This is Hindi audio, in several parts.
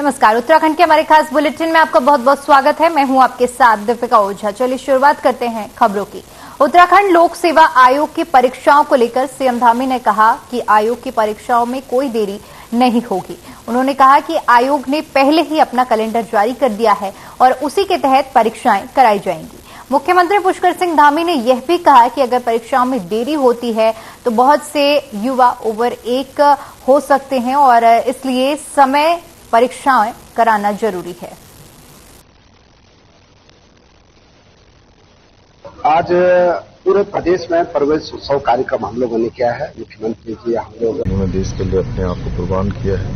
नमस्कार। उत्तराखंड के हमारे खास बुलेटिन में आपका बहुत बहुत स्वागत है। मैं हूं आपके साथ दीपिका ओझा। चलिए शुरुआत करते हैं खबरों की। उत्तराखंड लोक सेवा आयोग की परीक्षाओं को लेकर सीएम धामी ने कहा कि आयोग की परीक्षाओं में कोई देरी नहीं होगी। उन्होंने कहा कि आयोग ने पहले ही अपना कैलेंडर जारी कर दिया है और उसी के तहत परीक्षाएं कराई जाएंगी। मुख्यमंत्री पुष्कर सिंह धामी ने यह भी कहा कि अगर परीक्षाओं में देरी होती है तो बहुत से युवा ओवर एक हो सकते हैं और इसलिए समय परीक्षाएं कराना जरूरी है। आज पूरे प्रदेश में प्रवेश उत्सव कार्यक्रम हम लोगों ने किया है। मुख्यमंत्री जी हम लोग उन्होंने देश के लिए अपने आप को कुर्बान किया है,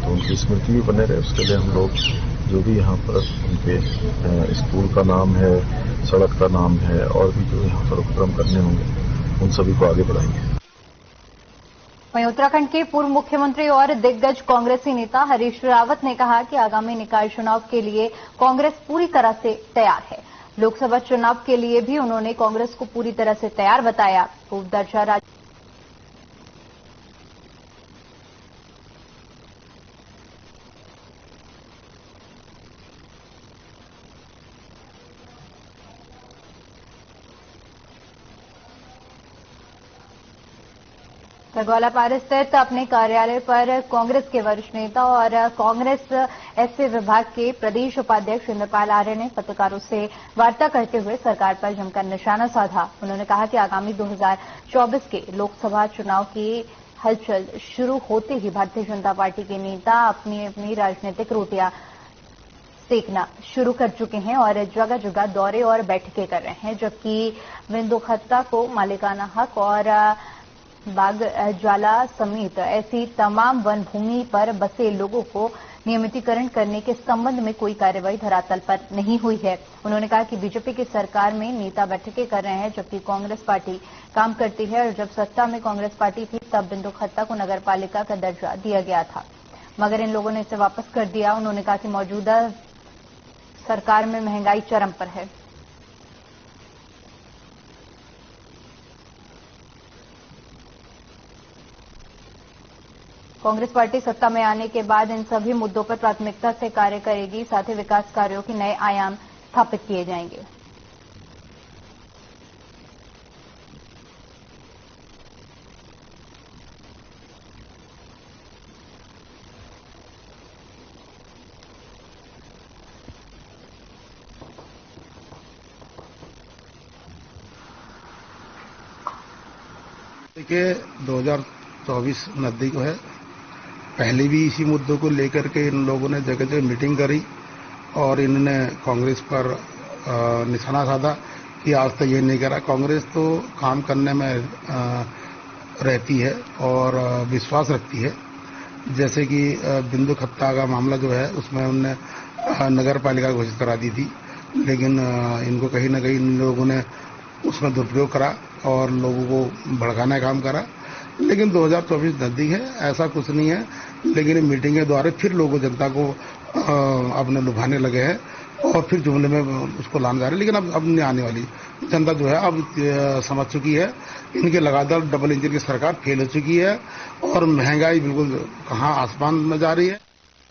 तो उनकी स्मृति भी बने रहे, उसके लिए हम लोग जो भी यहाँ पर उनके स्कूल का नाम है, सड़क का नाम है और भी जो यहाँ पर उपक्रम करने होंगे उन सभी को आगे बढ़ाएंगे। वहीं उत्तराखंड के पूर्व मुख्यमंत्री और दिग्गज कांग्रेसी नेता हरीश रावत ने कहा कि आगामी निकाय चुनाव के लिए कांग्रेस पूरी तरह से तैयार है। लोकसभा चुनाव के लिए भी उन्होंने कांग्रेस को पूरी तरह से तैयार बताया। पूर्व दर्जा ग्वालापार स्थित अपने कार्यालय पर कांग्रेस के वरिष्ठ नेता और कांग्रेस एससी विभाग के प्रदेश उपाध्यक्ष इंद्रपाल आर्य ने पत्रकारों से वार्ता करते हुए सरकार पर जमकर निशाना साधा। उन्होंने कहा कि आगामी 2024 के लोकसभा चुनाव की हलचल शुरू होते ही भारतीय जनता पार्टी के नेता अपनी अपनी राजनीतिक रोटियां सेकना शुरू कर चुके हैं और जगह जगह दौरे और बैठकें कर रहे हैं, जबकि बिंदु खत्ता को मालिकाना हक और बाग ज्वाला समेत ऐसी तमाम वन भूमि पर बसे लोगों को नियमितीकरण करने के संबंध में कोई कार्रवाई धरातल पर नहीं हुई है। उन्होंने कहा कि बीजेपी की सरकार में नेता बैठकें कर रहे हैं, जबकि कांग्रेस पार्टी काम करती है और जब सत्ता में कांग्रेस पार्टी थी तब बिंदु खत्ता को नगरपालिका का दर्जा दिया गया था, मगर इन लोगों ने इसे वापस कर दिया। उन्होंने कहा कि मौजूदा सरकार में महंगाई चरम पर है। कांग्रेस पार्टी सत्ता में आने के बाद इन सभी मुद्दों पर प्राथमिकता से कार्य करेगी, साथ ही विकास कार्यों के नए आयाम स्थापित किए जाएंगे। देखिए 2024 नजदीक है। पहले भी इसी मुद्दों को लेकर के इन लोगों ने जगह जगह मीटिंग करी और इन्होंने कांग्रेस पर निशाना साधा कि आज तक ये नहीं करा। कांग्रेस तो काम करने में रहती है और विश्वास रखती है। जैसे कि बिंदु खत्ता का मामला जो है उसमें उन्होंने नगर पालिका घोषित करा दी थी, लेकिन इनको कहीं ना कहीं इन लोगों ने उसमें दुरुपयोग करा और लोगों को भड़काने का काम करा। लेकिन 2024 नजदीक है, ऐसा कुछ नहीं है, लेकिन मीटिंग द्वारा फिर लोगों जनता को अपने लुभाने लगे हैं और फिर जुमले में उसको लाने जा रहे हैं। लेकिन अब नहीं आने वाली जनता जो है अब समझ चुकी है। इनके लगातार डबल इंजन की सरकार फेल हो चुकी है और महंगाई बिल्कुल कहाँ आसमान में जा रही है।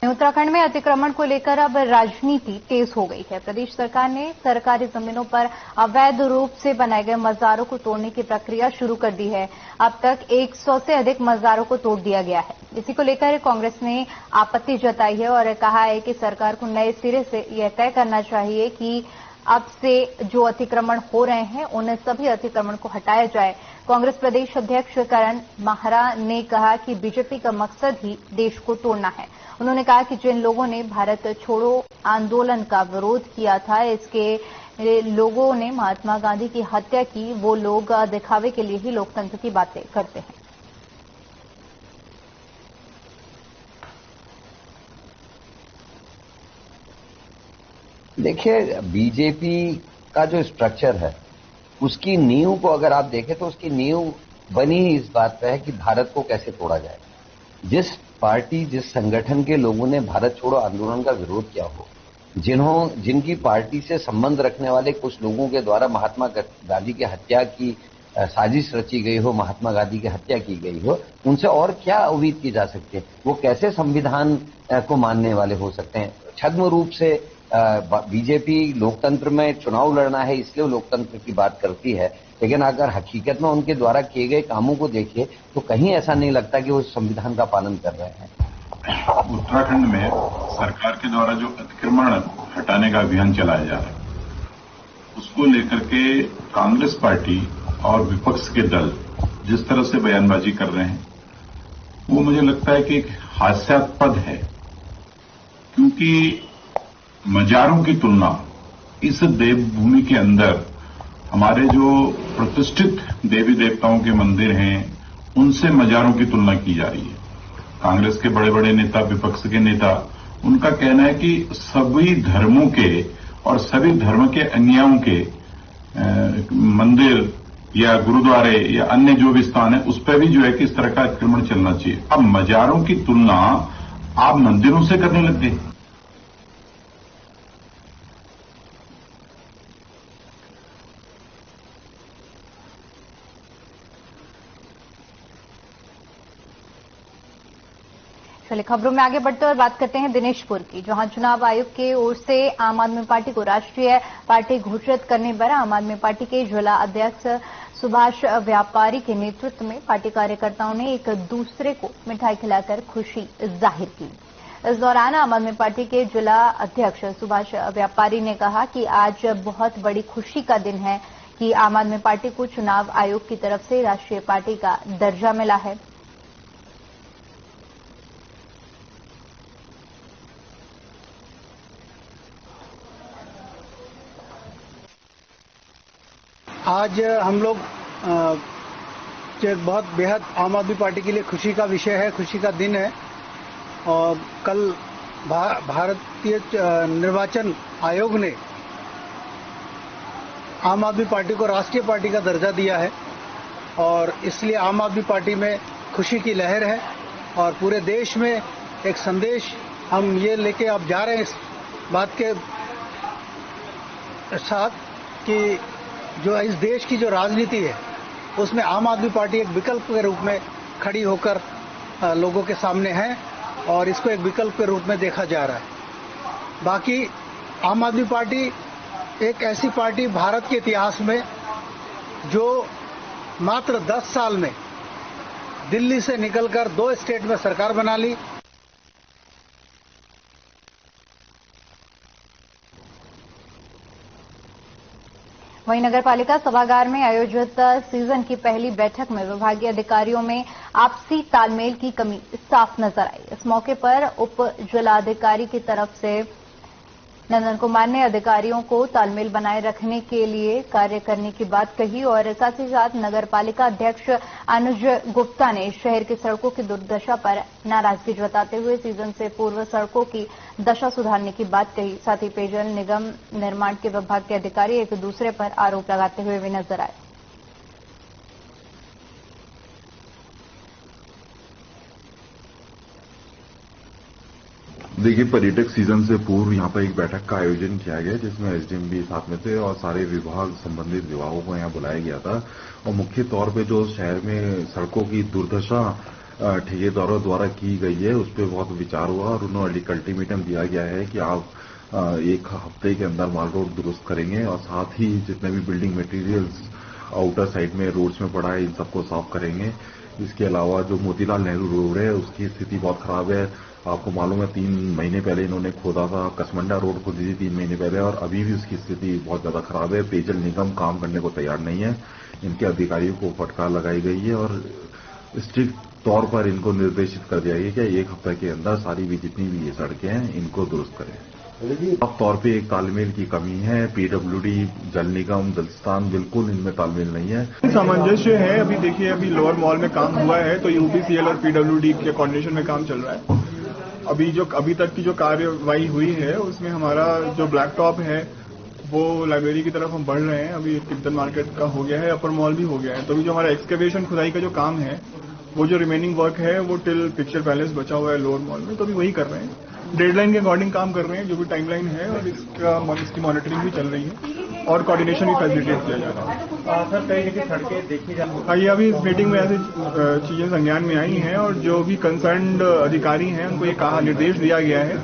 उत्तराखंड में अतिक्रमण को लेकर अब राजनीति तेज हो गई है। प्रदेश सरकार ने सरकारी जमीनों पर अवैध रूप से बनाए गए मजारों को तोड़ने की प्रक्रिया शुरू कर दी है। अब तक 100 से अधिक मजारों को तोड़ दिया गया है। इसी को लेकर कांग्रेस ने आपत्ति जताई है और कहा है कि सरकार को नए सिरे से यह तय करना चाहिए कि अब से जो अतिक्रमण हो रहे हैं उन सभी अतिक्रमण को हटाया जाए। कांग्रेस प्रदेश अध्यक्ष करण माहरा ने कहा कि बीजेपी का मकसद ही देश को तोड़ना है। उन्होंने कहा कि जिन लोगों ने भारत छोड़ो आंदोलन का विरोध किया था, इसके लोगों ने महात्मा गांधी की हत्या की, वो लोग दिखावे के लिए ही लोकतंत्र की बातें करते हैं। देखिए, बीजेपी का जो स्ट्रक्चर है उसकी नींव को अगर आप देखें तो उसकी नींव बनी ही इस बात पे है कि भारत को कैसे तोड़ा जाए। जिस पार्टी जिस संगठन के लोगों ने भारत छोड़ो आंदोलन का विरोध किया हो, जिनकी पार्टी से संबंध रखने वाले कुछ लोगों के द्वारा महात्मा गांधी की हत्या की साजिश रची गई हो, महात्मा गांधी की हत्या की गई हो, उनसे और क्या उम्मीद की जा सकती है? वो कैसे संविधान को मानने वाले हो सकते हैं? छद्म रूप से बीजेपी लोकतंत्र में चुनाव लड़ना है इसलिए लोकतंत्र की बात करती है, लेकिन अगर हकीकत में उनके द्वारा किए गए कामों को देखिए तो कहीं ऐसा नहीं लगता कि वो संविधान का पालन कर रहे हैं। उत्तराखंड में सरकार के द्वारा जो अतिक्रमण हटाने का अभियान चलाया जा रहा है, उसको लेकर के कांग्रेस पार्टी और विपक्ष के दल जिस तरह से बयानबाजी कर रहे हैं, वो मुझे लगता है कि एक हास्यास्पद है, क्योंकि मजारों की तुलना इस देवभूमि के अंदर हमारे जो प्रतिष्ठित देवी देवताओं के मंदिर हैं, उनसे मजारों की तुलना की जा रही है। कांग्रेस के बड़े बड़े नेता, विपक्ष के नेता, उनका कहना है कि सभी धर्मों के और सभी धर्म के अन्यायों के मंदिर या गुरुद्वारे या अन्य जो भी स्थान है, उस पर भी जो है कि इस तरह का अतिक्रमण चलना चाहिए। अब मजारों की तुलना आप मंदिरों से करने लग गए। चलिए खबरों में आगे बढ़ते और बात करते हैं दिनेशपुर की, जहां चुनाव आयोग की ओर से आम आदमी पार्टी को राष्ट्रीय पार्टी घोषित करने पर आम आदमी पार्टी के जिला अध्यक्ष सुभाष व्यापारी के नेतृत्व में पार्टी कार्यकर्ताओं ने एक दूसरे को मिठाई खिलाकर खुशी जाहिर की। इस दौरान आम आदमी पार्टी के जिला अध्यक्ष सुभाष व्यापारी ने कहा कि आज बहुत बड़ी खुशी का दिन है कि आम आदमी पार्टी को चुनाव आयोग की तरफ से राष्ट्रीय पार्टी का दर्जा मिला है। आज हम लोग बहुत बेहद आम आदमी पार्टी के लिए खुशी का विषय है, खुशी का दिन है। और कल भारतीय निर्वाचन आयोग ने आम आदमी पार्टी को राष्ट्रीय पार्टी का दर्जा दिया है और इसलिए आम आदमी पार्टी में खुशी की लहर है और पूरे देश में एक संदेश हम ये लेके अब जा रहे हैं इस बात के साथ कि जो इस देश की जो राजनीति है उसमें आम आदमी पार्टी एक विकल्प के रूप में खड़ी होकर लोगों के सामने है और इसको एक विकल्प के रूप में देखा जा रहा है। बाकी आम आदमी पार्टी एक ऐसी पार्टी भारत के इतिहास में जो मात्र 10 साल में दिल्ली से निकलकर 2 स्टेट में सरकार बना ली। वहीं नगरपालिका सभागार में आयोजित सीजन की पहली बैठक में विभागीय अधिकारियों में आपसी तालमेल की कमी साफ नजर आई। इस मौके पर उप जिलाधिकारी की तरफ से नंदन कुमार ने अधिकारियों को तालमेल बनाए रखने के लिए कार्य करने की बात कही और साथ ही साथ नगरपालिका अध्यक्ष अनुज गुप्ता ने शहर की सड़कों की दुर्दशा पर नाराजगी जताते हुए सीजन से पूर्व सड़कों की दशा सुधारने की बात कही। साथ ही पेयजल निगम निर्माण के विभाग के अधिकारी एक दूसरे पर आरोप लगाते हुए भी नजर आए। देखिए, पर्यटक सीजन से पूर्व यहाँ पर एक बैठक का आयोजन किया गया जिसमें एसडीएम भी साथ में थे और सारे विभाग संबंधित विभागों को यहाँ बुलाया गया था और मुख्य तौर पे जो शहर में सड़कों की दुर्दशा ठेकेदारों द्वारा की गई है उस पर बहुत विचार हुआ और उन्होंने एक अल्टीमेटम दिया गया है कि आप एक हफ्ते के अंदर माल रोड दुरुस्त करेंगे और साथ ही जितने भी बिल्डिंग मटेरियल्स आउटर साइड में रोड्स में पड़ा है इन सबको साफ करेंगे। इसके अलावा जो मोतीलाल नेहरू रोड है उसकी स्थिति बहुत खराब है। आपको मालूम है 3 महीने पहले इन्होंने खोदा था, कसमंडा रोड खोदी थी 3 महीने पहले और अभी भी उसकी स्थिति बहुत ज्यादा खराब है। पेयजल निगम काम करने को तैयार नहीं है। इनके अधिकारियों को फटकार लगाई गई है और स्ट्रिक्ट तौर पर इनको निर्देशित कर दिया गया कि 1 हफ्ते के अंदर सारी भी जितनी भी ये सड़कें हैं इनको दुरुस्त करें। साफ तौर पे एक तालमेल की कमी है। पीडब्ल्यूडी, जल निगम, जलस्थान बिल्कुल इनमें तालमेल नहीं है। सामंजस्य है। अभी देखिए, अभी लोअर मॉल में काम हुआ है तो यूपीसीएल और पीडब्ल्यूडी के कोऑर्डिनेशन में काम चल रहा है। अभी तक की जो कार्यवाही हुई है उसमें हमारा जो ब्लैक टॉप है वो लाइब्रेरी की तरफ हम बढ़ रहे हैं। अभी तिब्बतन मार्केट का हो गया है, अपर मॉल भी हो गया है। तो अभी जो हमारा एक्सकेवेशन खुदाई का जो काम है वो जो रिमेनिंग वर्क है वो टिल पिक्चर पैलेस बचा हुआ है लोअर मॉल में, तो अभी वही कर रहे हैं। डेडलाइन के अकॉर्डिंग काम कर रहे हैं, जो भी टाइमलाइन है, और इसकी मॉनिटरिंग भी चल रही है और कोऑर्डिनेशन भी फैसिलिटेट किया जा रहा है। सर, कई जगह सड़कें देखी जा रही ये अभी इस मीटिंग में ऐसी चीजें संज्ञान में आई हैं और जो भी कंसर्न्ड अधिकारी हैं उनको ये निर्देश दिया गया है।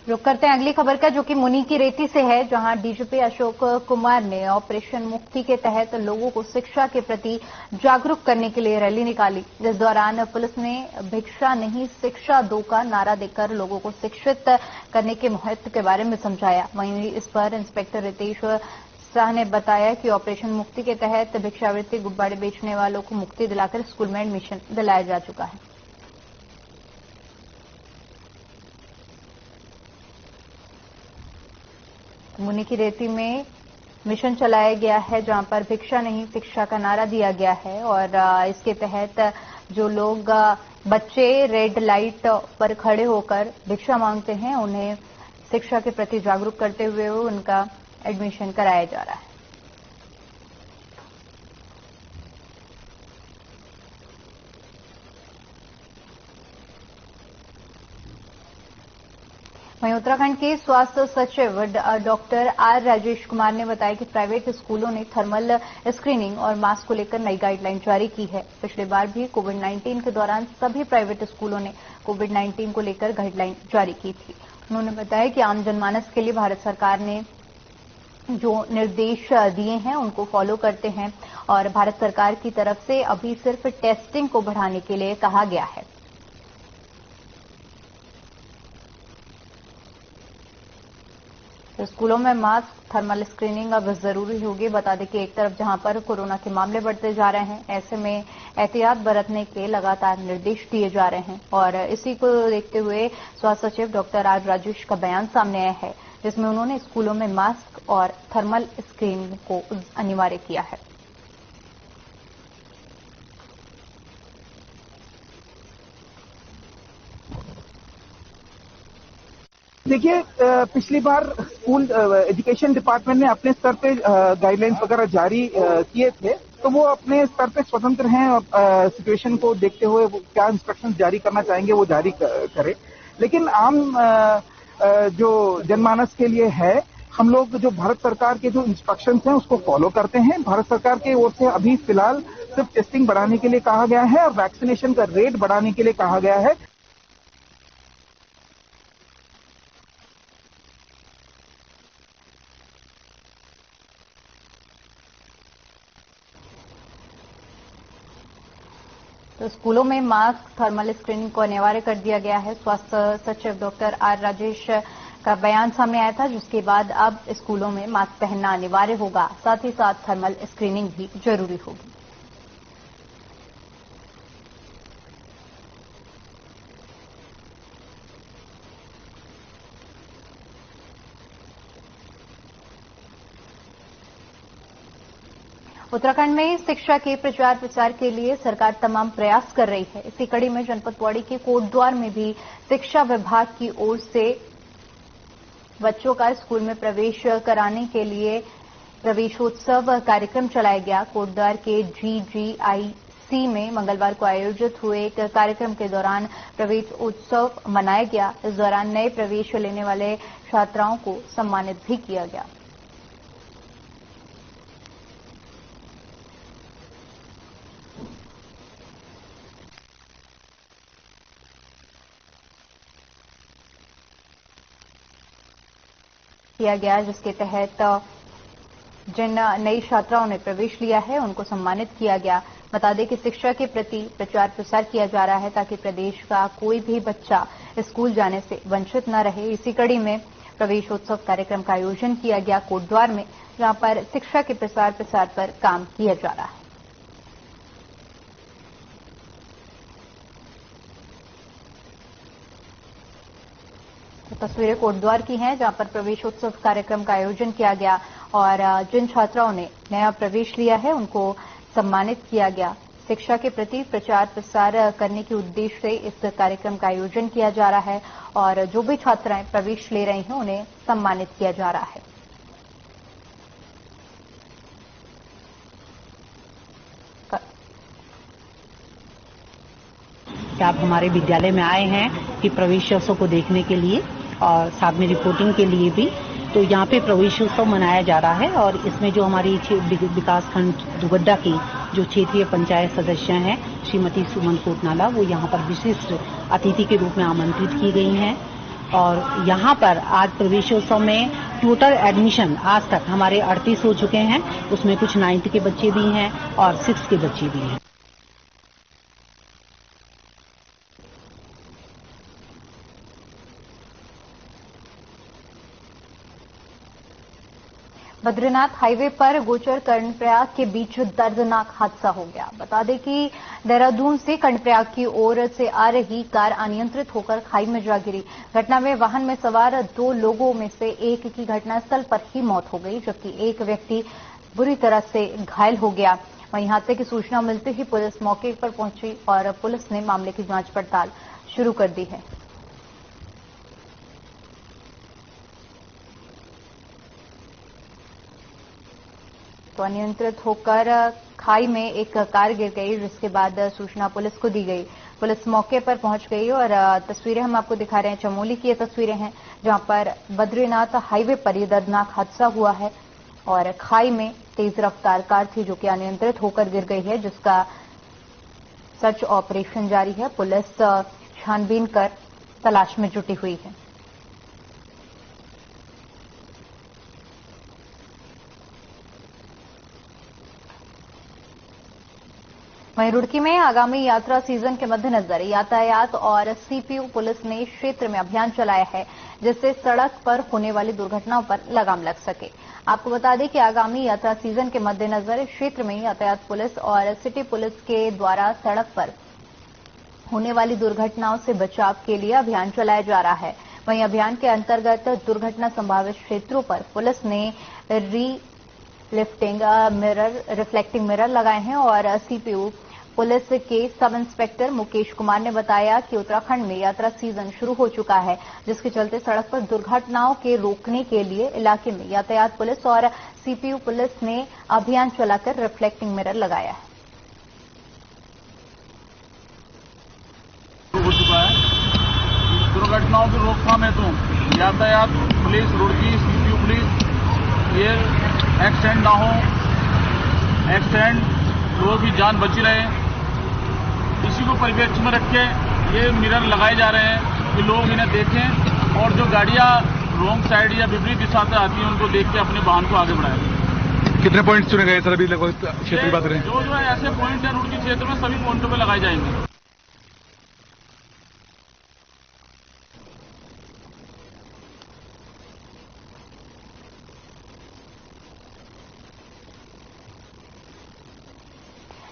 रुक करते हैं अगली खबर का, जो कि मुनि की रेती से है, जहां डीजीपी अशोक कुमार ने ऑपरेशन मुक्ति के तहत लोगों को शिक्षा के प्रति जागरूक करने के लिए रैली निकाली, जिस दौरान पुलिस ने भिक्षा नहीं शिक्षा दो का नारा देकर लोगों को शिक्षित करने के महत्व के बारे में समझाया। वहीं इस पर इंस्पेक्टर रितेश शाह ने बताया कि ऑपरेशन मुक्ति के तहत भिक्षावृत्ति गुब्बारे बेचने वालों को मुक्ति दिलाकर स्कूल में एडमिशन दिलाया जा चुका है। मुनि की रेती में मिशन चलाया गया है, जहां पर भिक्षा नहीं शिक्षा का नारा दिया गया है और इसके तहत जो लोग बच्चे रेड लाइट पर खड़े होकर भिक्षा मांगते हैं, उन्हें शिक्षा के प्रति जागरूक करते हुए उनका एडमिशन कराया जा रहा है। वहीं उत्तराखंड के स्वास्थ्य सचिव डॉक्टर आर राजेश कुमार ने बताया कि प्राइवेट स्कूलों ने थर्मल स्क्रीनिंग और मास्क को लेकर नई गाइडलाइन जारी की है। पिछली बार भी कोविड-19 के दौरान सभी प्राइवेट स्कूलों ने कोविड-19 को लेकर गाइडलाइन जारी की थी। उन्होंने बताया कि आम जनमानस के लिए भारत सरकार ने जो निर्देश दिए हैं उनको फॉलो करते हैं और भारत सरकार की तरफ से अभी सिर्फ टेस्टिंग को बढ़ाने के लिए कहा गया है। स्कूलों में मास्क, थर्मल स्क्रीनिंग अब जरूरी होगी। बता दें कि एक तरफ जहां पर कोरोना के मामले बढ़ते जा रहे हैं, ऐसे में एहतियात बरतने के लगातार निर्देश दिए जा रहे हैं और इसी को देखते हुए स्वास्थ्य सचिव डॉक्टर आर राजेश का बयान सामने आया है, जिसमें उन्होंने स्कूलों में मास्क और थर्मल स्क्रीनिंग को अनिवार्य किया है। देखिए, पिछली बार स्कूल एजुकेशन डिपार्टमेंट ने अपने स्तर पे गाइडलाइंस वगैरह जारी किए थे, तो वो अपने स्तर पे स्वतंत्र हैं और सिचुएशन को देखते हुए वो क्या इंस्ट्रक्शंस जारी करना चाहेंगे वो जारी करे। लेकिन आम जो जनमानस के लिए है, हम लोग जो भारत सरकार के जो इंस्ट्रक्शंस हैं उसको फॉलो करते हैं। भारत सरकार की ओर से अभी फिलहाल सिर्फ टेस्टिंग बढ़ाने के लिए कहा गया है और वैक्सीनेशन का रेट बढ़ाने के लिए कहा गया है। तो स्कूलों में मास्क, थर्मल स्क्रीनिंग को अनिवार्य कर दिया गया है। स्वास्थ्य सचिव डॉक्टर आर राजेश का बयान सामने आया था, जिसके बाद अब स्कूलों में मास्क पहनना अनिवार्य होगा, साथ ही साथ थर्मल स्क्रीनिंग भी जरूरी होगी। उत्तराखंड में शिक्षा के प्रचार प्रसार के लिए सरकार तमाम प्रयास कर रही है। इसी कड़ी में जनपद पौड़ी के कोटद्वार में भी शिक्षा विभाग की ओर से बच्चों का स्कूल में प्रवेश कराने के लिए प्रवेशोत्सव कार्यक्रम चलाया गया। कोटद्वार के GGIC में मंगलवार को आयोजित हुए एक कार्यक्रम के दौरान प्रवेशोत्सव मनाया गया। इस दौरान नए प्रवेश लेने वाले छात्राओं को सम्मानित भी किया गया। जिसके तहत जिन नई छात्राओं ने प्रवेश लिया है उनको सम्मानित किया गया। बता दें कि शिक्षा के प्रति प्रचार प्रसार किया जा रहा है ताकि प्रदेश का कोई भी बच्चा स्कूल जाने से वंचित न रहे। इसी कड़ी में प्रवेशोत्सव कार्यक्रम का आयोजन किया गया कोटद्वार में, जहां पर शिक्षा के प्रसार पर काम किया जा रहा है। तस्वीरें कोटद्वार की हैं, जहां पर प्रवेशोत्सव कार्यक्रम का आयोजन किया गया और जिन छात्राओं ने नया प्रवेश लिया है उनको सम्मानित किया गया। शिक्षा के प्रति प्रचार प्रसार करने के उद्देश्य से इस कार्यक्रम का आयोजन किया जा रहा है और जो भी छात्राएं प्रवेश ले रही हैं उन्हें सम्मानित किया जा रहा है। कि आप हमारे विद्यालय में आए हैं कि प्रवेशोत्सव को देखने के लिए और साथ में रिपोर्टिंग के लिए भी। तो यहाँ पे प्रवेशोत्सव मनाया जा रहा है और इसमें जो हमारी विकासखंड दुगड्डा की जो क्षेत्रीय पंचायत सदस्य हैं श्रीमती सुमन कोटनाला, वो यहाँ पर विशिष्ट अतिथि के रूप में आमंत्रित की गई हैं। और यहाँ पर आज प्रवेशोत्सव में टोटल एडमिशन आज तक हमारे 38 हो चुके हैं, उसमें कुछ 9th के बच्चे भी हैं और 6 के बच्चे भी हैं। बद्रीनाथ हाईवे पर गोचर कर्णप्रयाग के बीच दर्दनाक हादसा हो गया। बता दें कि देहरादून से कर्णप्रयाग की ओर से आ रही कार अनियंत्रित होकर खाई में जा गिरी। घटना में वाहन में सवार 2 लोगों में से एक की घटनास्थल पर ही मौत हो गई, जबकि एक व्यक्ति बुरी तरह से घायल हो गया। वहीं हादसे की सूचना मिलते ही पुलिस मौके पर पहुंची और पुलिस ने मामले की जांच पड़ताल शुरू कर दी है। तो अनियंत्रित होकर खाई में एक कार गिर गई, जिसके बाद सूचना पुलिस को दी गई। पुलिस मौके पर पहुंच गई और तस्वीरें हम आपको दिखा रहे हैं। चमोली की ये तस्वीरें हैं जहां पर बद्रीनाथ हाईवे पर यह दर्दनाक हादसा हुआ है और खाई में तेज रफ्तार कार थी जो कि अनियंत्रित होकर गिर गई है, जिसका सर्च ऑपरेशन जारी है। पुलिस छानबीन कर तलाश में जुटी हुई है। वहीं रुड़की में आगामी यात्रा सीजन के मद्देनजर यातायात और सीपीयू पुलिस ने क्षेत्र में अभियान चलाया है, जिससे सड़क पर होने वाली दुर्घटनाओं पर लगाम लग सके। आपको बता दें कि आगामी यात्रा सीजन के मद्देनजर क्षेत्र में यातायात पुलिस और सिटी पुलिस के द्वारा सड़क पर होने वाली दुर्घटनाओं से बचाव के लिए अभियान चलाया जा रहा है। वहीं अभियान के अंतर्गत दुर्घटना संभावित क्षेत्रों पर पुलिस ने रिफ्लेक्टिंग मिरर लगाए हैं और सीपीयू पुलिस के सब इंस्पेक्टर मुकेश कुमार ने बताया कि उत्तराखंड में यात्रा सीजन शुरू हो चुका है, जिसके चलते सड़क पर दुर्घटनाओं के रोकने के लिए इलाके में यातायात पुलिस और सीपीयू पुलिस ने अभियान चलाकर रिफ्लेक्टिंग मिरर लगाया है। हो चुका है। दुर्घटनाओं की रोकथाम हेतु यातायात पुलिस, रुड़की सीपीयू पुलिस ये एक्सीडेंट ना हो, एक्सीडेंट लोगों की जान बची रहे, इसी को परिप्रेक्ष्य में रख के ये मिरर लगाए जा रहे हैं कि लोग इन्हें देखें और जो गाड़ियां रॉन्ग साइड या विपरीत दिशा से आती हैं उनको देख के अपने वाहन को आगे बढ़ाएं। कितने पॉइंट्स चुने गए सर अभी लगभग क्षेत्र की बात करें? जो है ऐसे पॉइंट है रुड़की क्षेत्र में सभी पॉइंटों पर लगाए जाएंगे।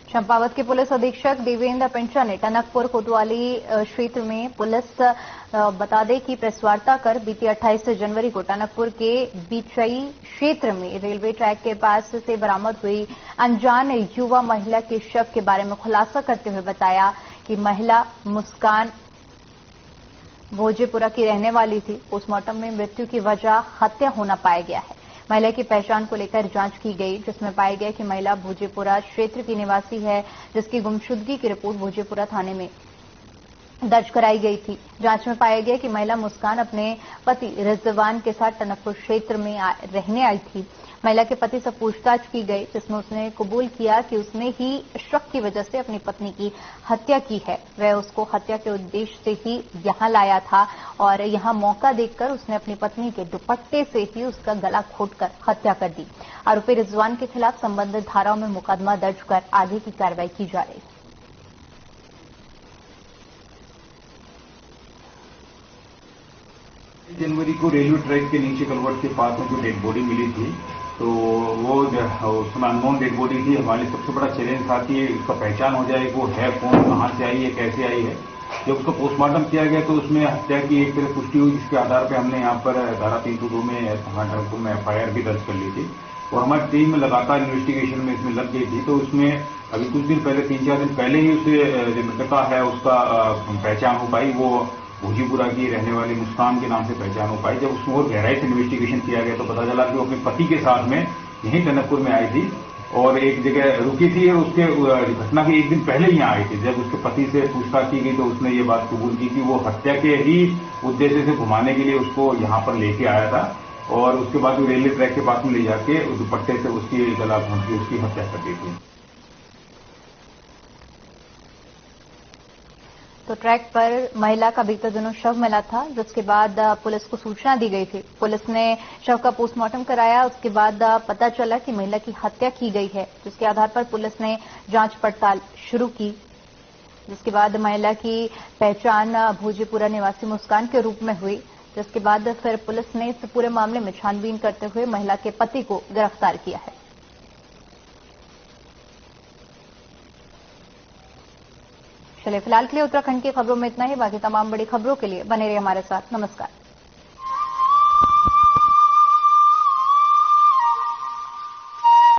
चंपावत के पुलिस अधीक्षक देवेंद्र पिंचा ने टनकपुर कोतवाली क्षेत्र में पुलिस बता दें कि प्रेस वार्ता कर बीती 28 जनवरी को टनकपुर के बिचई क्षेत्र में रेलवे ट्रैक के पास से बरामद हुई अनजान युवा महिला के शव के बारे में खुलासा करते हुए बताया कि महिला मुस्कान भोजेपुरा की रहने वाली थी। पोस्टमार्टम में मृत्यु की वजह हत्या होना पाया गया है। महिला की पहचान को लेकर जांच की गई, जिसमें पाया गया कि महिला भोजेपुरा क्षेत्र की निवासी है, जिसकी गुमशुदगी की रिपोर्ट भोजेपुरा थाने में दर्ज कराई गई थी। जांच में पाया गया कि महिला मुस्कान अपने पति रिजवान के साथ टनकपुर क्षेत्र में रहने आई थी। महिला के पति से पूछताछ की गई, जिसमें उसने कबूल किया कि उसने ही शक की वजह से अपनी पत्नी की हत्या की है। वह उसको हत्या के उद्देश्य से ही यहां लाया था और यहां मौका देखकर उसने अपनी पत्नी के दुपट्टे से ही उसका गला घोंटकर हत्या कर दी। आरोपी रिजवान के खिलाफ संबंधित धाराओं में मुकदमा दर्ज कर आगे की कार्रवाई की जा रही है। जनवरी को रेलवे ट्रैक के नीचे कलवर्ट के पास में जो डेड बॉडी मिली थी, तो वो उस समय अननोन डेड बॉडी थी। हमारे सबसे बड़ा चैलेंज था कि इसका पहचान हो जाए कि वो है कौन, कहां से आई है, कैसे आई है। जब उसका पोस्टमार्टम किया गया तो उसमें हत्या की एक तरह पुष्टि हुई, जिसके आधार पर हमने यहाँ पर धारा 302 में टनकपुर में FIR भी दर्ज कर ली थी और हमारी टीम में लगातार इन्वेस्टिगेशन में इसमें लग गई थी। तो उसमें अभी कुछ दिन पहले 3-4 दिन पहले ही उसे जो मृतका है उसका पहचान हो पाई। वो भोजीपुरा की रहने वाली मुस्कान के नाम से पहचान हो पाई। जब उसमें और गहराई से इन्वेस्टिगेशन किया गया तो पता चला कि वो अपने पति के साथ में यहीं टनकपुर में आई थी। और एक जगह रुकी थी और उसके घटना के एक दिन पहले यहाँ आई थी। जब उसके पति से पूछताछ की गई तो उसने ये बात कबूल की कि वो हत्या के ही उद्देश्य से घुमाने के लिए उसको यहाँ पर लेके आया था और उसके बाद वो रेलवे ट्रैक के पास में ले जाके दुपट्टे से उसकी गला घोंट के उसकी हत्या कर दी थी। तो ट्रैक पर महिला का बीते दिनों शव मिला था, जिसके बाद पुलिस को सूचना दी गई थी। पुलिस ने शव का पोस्टमार्टम कराया। उसके बाद पता चला कि महिला की हत्या की गई है, जिसके आधार पर पुलिस ने जांच पड़ताल शुरू की। जिसके बाद महिला की पहचान भोजीपुरा निवासी मुस्कान के रूप में हुई। जिसके बाद फिर पुलिस ने इस पूरे मामले में छानबीन करते हुए महिला के पति को गिरफ्तार किया है। चलिए, फिलहाल के लिए उत्तराखंड की खबरों में इतना ही। बाकी तमाम बड़ी खबरों के लिए बने रहिए हमारे साथ। नमस्कार।